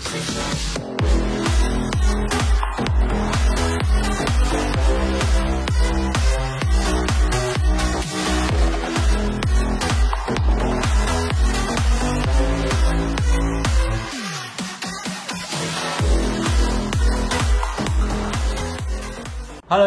Halo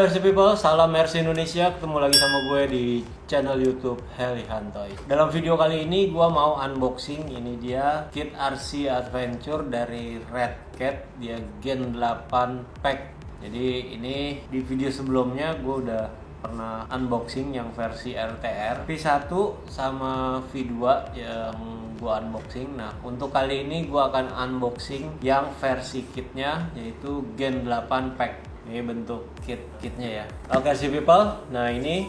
RC People, salam RC Indonesia. Ketemu lagi sama gue di channel YouTube Heli Hantoy. Dalam video kali ini gue mau unboxing. Ini dia kit RC Adventure dari Red Cat. Dia Gen 8 Pack. Jadi ini di video sebelumnya gue udah pernah unboxing yang versi RTR V1 sama V2 yang gue unboxing. Nah untuk kali ini gue akan unboxing yang versi kitnya, yaitu Gen 8 Pack. Ini bentuk kitnya ya. Oke RC People, nah ini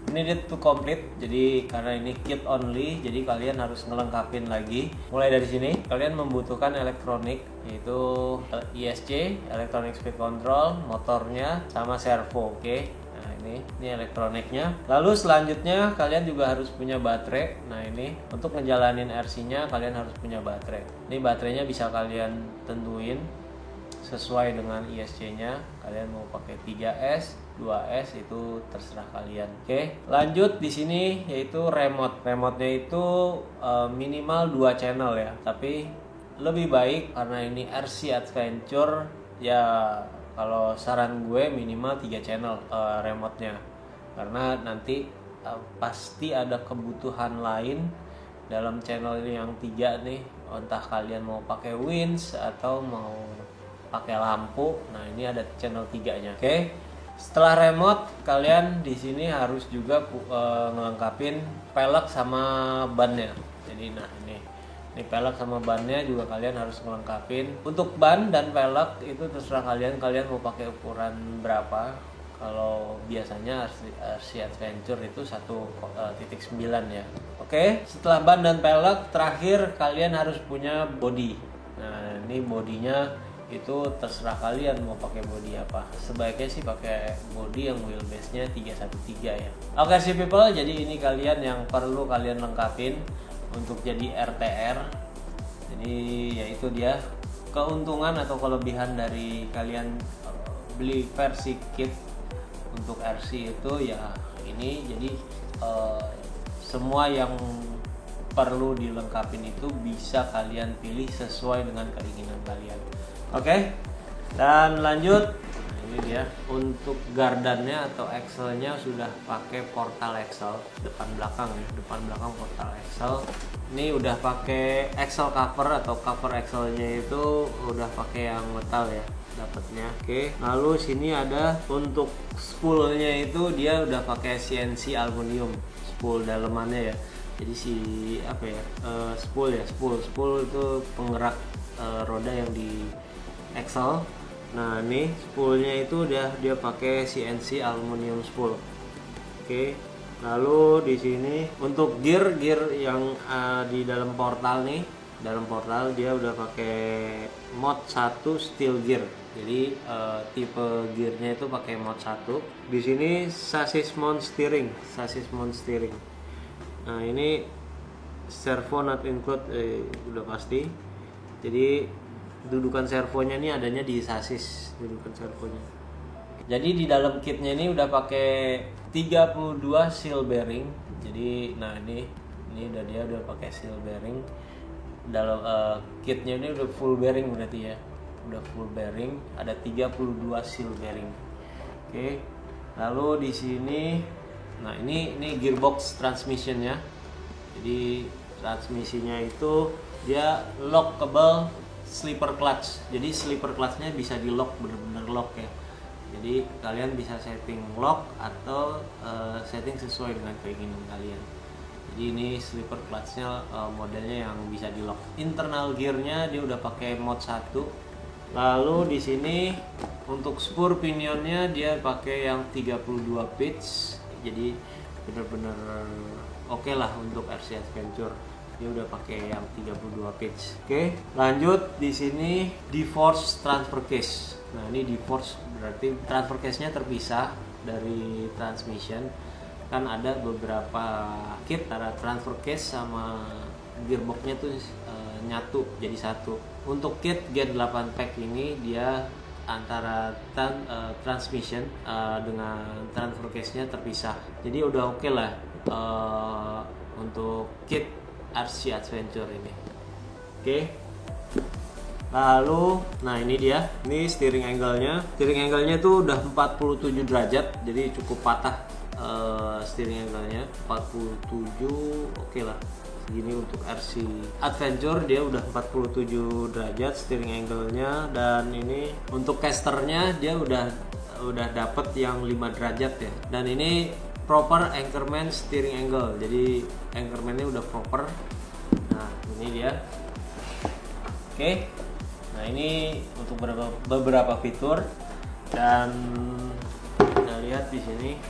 needed to complete. Jadi karena ini kit only, jadi kalian harus ngelengkapin lagi. Mulai dari sini kalian membutuhkan elektronik, yaitu ESC, Electronic Speed Control, motornya sama servo. Oke. Nah ini elektroniknya. Lalu selanjutnya kalian juga harus punya baterai. Nah ini untuk ngejalanin RC-nya kalian harus punya baterai. Ini baterainya bisa kalian tentuin sesuai dengan ISC-nya. Kalian mau pakai 3S, 2S itu terserah kalian. Oke, lanjut di sini yaitu remote. Remote-nya itu minimal 2 channel ya. Tapi lebih baik karena ini RC Adventure ya, kalau saran gue minimal 3 channel remote-nya. Karena nanti pasti ada kebutuhan lain dalam channel ini yang 3 nih. Entah kalian mau pakai winch atau mau pakai lampu. Nah ini ada channel 3-nya. Oke. Setelah remote, kalian di sini harus juga ngelengkapin pelek sama bannya. Jadi nah ini pelek sama bannya juga kalian harus ngelengkapin. Untuk ban dan pelek itu terserah kalian mau pakai ukuran berapa. Kalau biasanya RC Adventure itu 1.9 ya. Oke, setelah ban dan pelek, terakhir kalian harus punya body. Nah ini bodinya itu terserah kalian mau pakai body apa. Sebaiknya sih pakai body yang wheelbase-nya 313 ya. Oke sih people, jadi ini kalian yang perlu kalian lengkapin untuk jadi RTR. Jadi yaitu dia keuntungan atau kelebihan dari kalian beli versi kit untuk RC itu ya ini. Jadi semua yang perlu dilengkapin itu bisa kalian pilih sesuai dengan keinginan kalian. Oke, dan lanjut. Nah, ini dia untuk gardannya atau axle-nya sudah pakai portal axle depan belakang ya, depan belakang portal axle. Ini udah pakai axle cover atau cover axle-nya itu udah pakai yang metal ya dapatnya. Oke, lalu sini ada untuk spoolnya itu dia udah pakai CNC aluminium spool dalemannya ya. Jadi spool itu penggerak roda yang di axle. Nah nih spoolnya itu dia pakai CNC aluminium spool. Oke. Lalu di sini untuk gear yang di dalam portal nih, dalam portal dia udah pakai mod 1 steel gear. Jadi tipe gearnya itu pakai mod 1. Di sini chassis mount steering. Nah ini servo not include, udah pasti. Jadi dudukan servonya ini adanya di chassis, dudukan servonya. Jadi di dalam kitnya ini udah pakai 32 seal bearing. Jadi nah ini dia udah pakai seal bearing. Dalam kitnya ini udah full bearing berarti ya. Udah full bearing, ada 32 seal bearing. Oke. Lalu di sini nah ini gearbox transmissionnya. Jadi transmisinya itu dia lockable slipper clutch. Jadi slipper clutchnya bisa di lock, bener-bener lock ya. Jadi kalian bisa setting lock atau setting sesuai dengan keinginan kalian. Jadi ini slipper clutchnya modelnya yang bisa di lock. Internal gearnya dia udah pakai mod 1. Lalu di sini untuk spur pinionnya dia pakai yang 32 pitch. Jadi bener-bener oke lah untuk RC Adventure. Dia udah pakai yang 32 pitch. Oke, lanjut di sini D-Force transfer case. Nah, ini D-Force berarti transfer case-nya terpisah dari transmission. Kan ada beberapa kit antara transfer case sama gearbox-nya tuh nyatu jadi satu. Untuk kit Gen 8 pack ini dia antara transmission dengan transfer case-nya terpisah. Jadi udah oke lah untuk kit RC Adventure ini. Oke. Lalu, nah ini dia, ini steering angle-nya. Steering angle-nya tuh udah 47 derajat, jadi cukup patah steering angle-nya. 47, oke lah. Segini untuk RC Adventure dia udah 47 derajat steering angle-nya, dan ini untuk casternya dia udah dapet yang 5 derajat ya. Dan ini proper anchorman steering angle, jadi anchorman-nya udah proper. Nah ini dia. Oke. Nah ini untuk beberapa fitur, dan kita lihat di sini.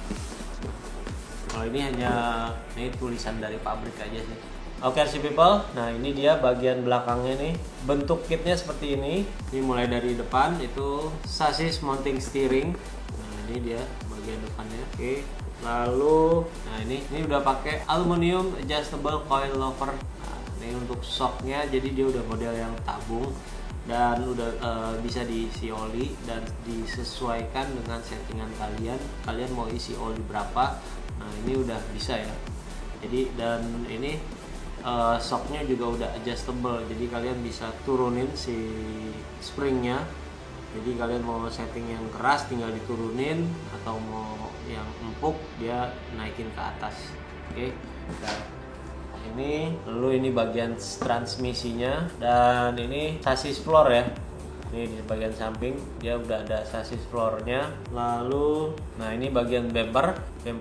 Kalau ini hanya ini tulisan dari pabrik aja sih. Oke RC people, nah ini dia bagian belakangnya nih. Bentuk kitnya seperti ini. Ini mulai dari depan itu chassis mounting steering. Nah ini dia bagian depannya. Oke. Lalu, nah ini udah pakai aluminium adjustable coilover. Nah, ini untuk shocknya, jadi dia udah model yang tabung dan udah bisa diisi oli dan disesuaikan dengan settingan kalian. Kalian mau isi oli berapa? Nah ini udah bisa ya. Jadi dan ini shocknya juga udah adjustable, jadi kalian bisa turunin si springnya. Jadi kalian mau setting yang keras tinggal diturunin, atau mau yang empuk dia naikin ke atas. Oke. Nah, ini bagian transmisinya, dan ini chassis floor ya. Ini di bagian samping dia udah ada chassis floornya. Lalu, nah ini bagian bumper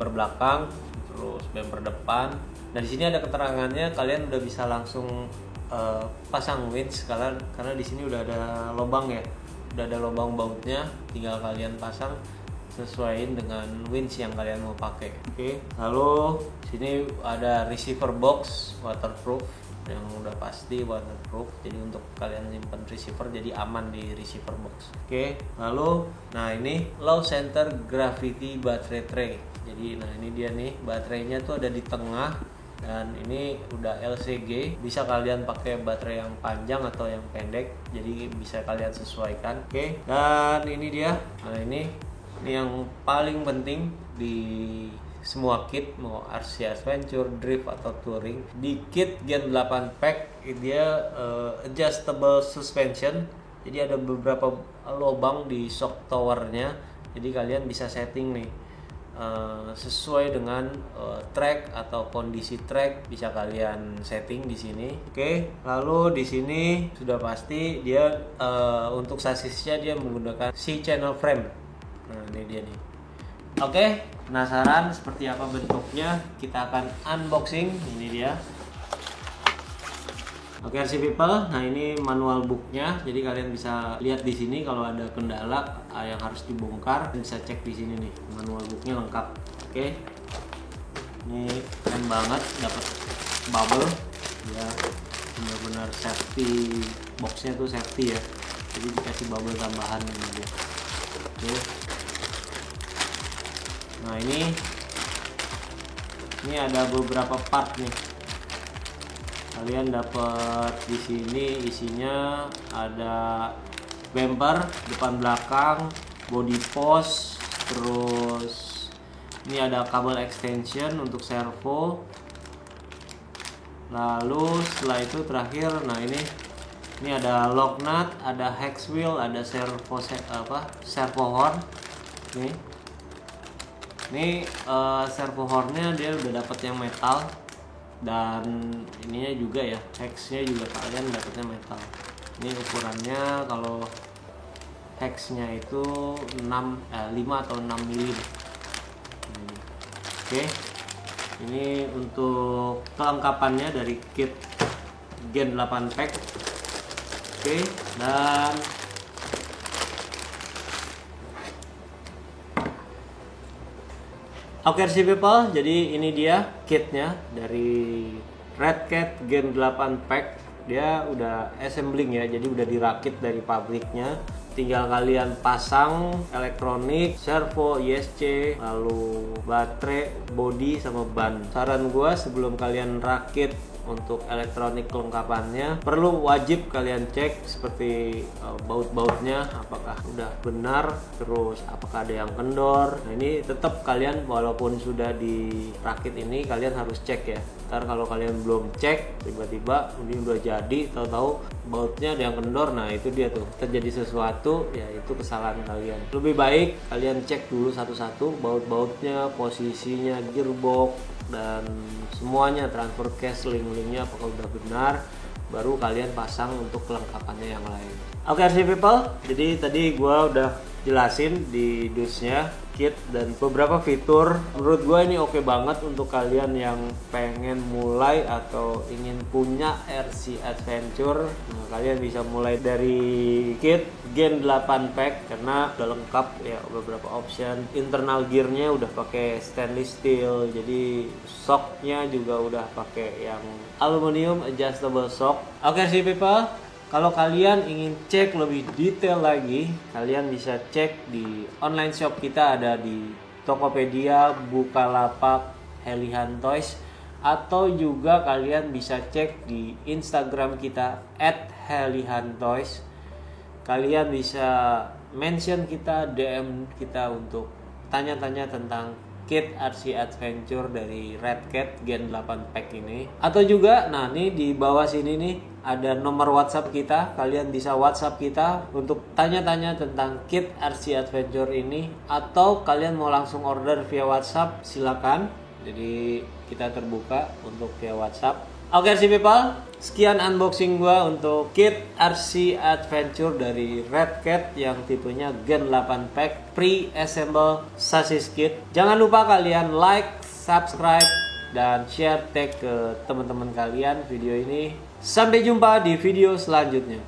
belakang, terus bumper depan. Nah di sini ada keterangannya, kalian udah bisa langsung pasang winch karena di sini udah ada lubang ya, udah ada lubang bautnya, tinggal kalian pasang sesuaiin dengan winch yang kalian mau pakai. Oke. Lalu sini ada receiver box waterproof, yang udah pasti waterproof, jadi untuk kalian simpan receiver jadi aman di receiver box. Oke. Lalu, nah ini low center gravity battery tray. Jadi nah ini dia nih, baterainya tuh ada di tengah. Dan ini udah LCG, bisa kalian pakai baterai yang panjang atau yang pendek, jadi bisa kalian sesuaikan. Oke. Dan ini dia. Nah ini yang paling penting di semua kit, mau RC Adventure, Drift atau Touring. Di kit Gen 8 pack dia adjustable suspension, jadi ada beberapa lubang di shock towernya, jadi kalian bisa setting nih sesuai dengan track atau kondisi track, bisa kalian setting di sini. Oke. Lalu di sini sudah pasti dia untuk chassisnya dia menggunakan C-channel frame. Nah ini dia nih. Oke, penasaran seperti apa bentuknya? Kita akan unboxing. Ini dia. Oke RC people, nah ini manual booknya, jadi kalian bisa lihat di sini kalau ada kendala yang harus dibongkar, bisa cek di sini nih, manual booknya lengkap. Oke, ini keren banget, dapat bubble, ya benar-benar safety, boxnya tuh safety ya, jadi dikasih bubble tambahan ini dia. Oke, nah ini ada beberapa part nih. Kalian dapat di sini isinya ada bumper depan belakang, body post, terus ini ada kabel extension untuk servo. Lalu setelah itu terakhir, nah ini ada lock nut, ada hex wheel, ada servo horn. Ini servo hornnya dia udah dapat yang metal. Dan ininya juga ya, hexnya juga kalian dapatnya metal. Ini ukurannya kalau hexnya itu 5 atau 6 mili. Oke, ini untuk kelengkapannya dari kit Gen 8 pack. Oke, dan oke RC people, jadi ini dia kitnya dari Redcat Gen 8 pack. Dia udah assembling ya, jadi udah dirakit dari pabriknya. Tinggal kalian pasang elektronik, servo, ISC, lalu baterai, body sama ban. Saran gua sebelum kalian rakit untuk elektronik kelengkapannya perlu wajib kalian cek seperti baut-bautnya apakah udah benar, terus apakah ada yang kendor. Nah ini tetap kalian walaupun sudah dirakit ini kalian harus cek ya. Ntar kalau kalian belum cek tiba-tiba ini udah jadi tahu-tahu bautnya ada yang kendor, nah itu dia tuh terjadi sesuatu, ya itu kesalahan kalian. Lebih baik kalian cek dulu satu-satu baut-bautnya, posisinya, gearbox dan semuanya, transfer case, link-linknya apakah udah benar, baru kalian pasang untuk kelengkapannya yang lain. Oke RC people, jadi tadi gua udah jelasin di dusnya, kit dan beberapa fitur. Menurut gue ini oke banget untuk kalian yang pengen mulai atau ingin punya RC Adventure. Nah, kalian bisa mulai dari kit Gen 8 pack karena udah lengkap ya, beberapa option. Internal gearnya udah pakai stainless steel, jadi shocknya juga udah pakai yang aluminium adjustable shock. Oke RC people, kalau kalian ingin cek lebih detail lagi, kalian bisa cek di online shop kita, ada di Tokopedia, Bukalapak, Helihan Toys, atau juga kalian bisa cek di Instagram kita @helihantoys. Kalian bisa mention kita, DM kita untuk tanya-tanya tentang kit RC Adventure dari Red Cat Gen 8 pack ini. Atau juga nah nih di bawah sini nih ada nomor WhatsApp kita, kalian bisa WhatsApp kita untuk tanya-tanya tentang kit RC Adventure ini, atau kalian mau langsung order via WhatsApp silakan. Jadi kita terbuka untuk via WhatsApp. Oke RC people, sekian unboxing gua untuk kit RC Adventure dari Red Cat yang tipenya Gen 8 pack pre-assemble chassis kit. Jangan lupa kalian like, subscribe, dan share, tag ke teman-teman kalian video ini. Sampai jumpa di video selanjutnya.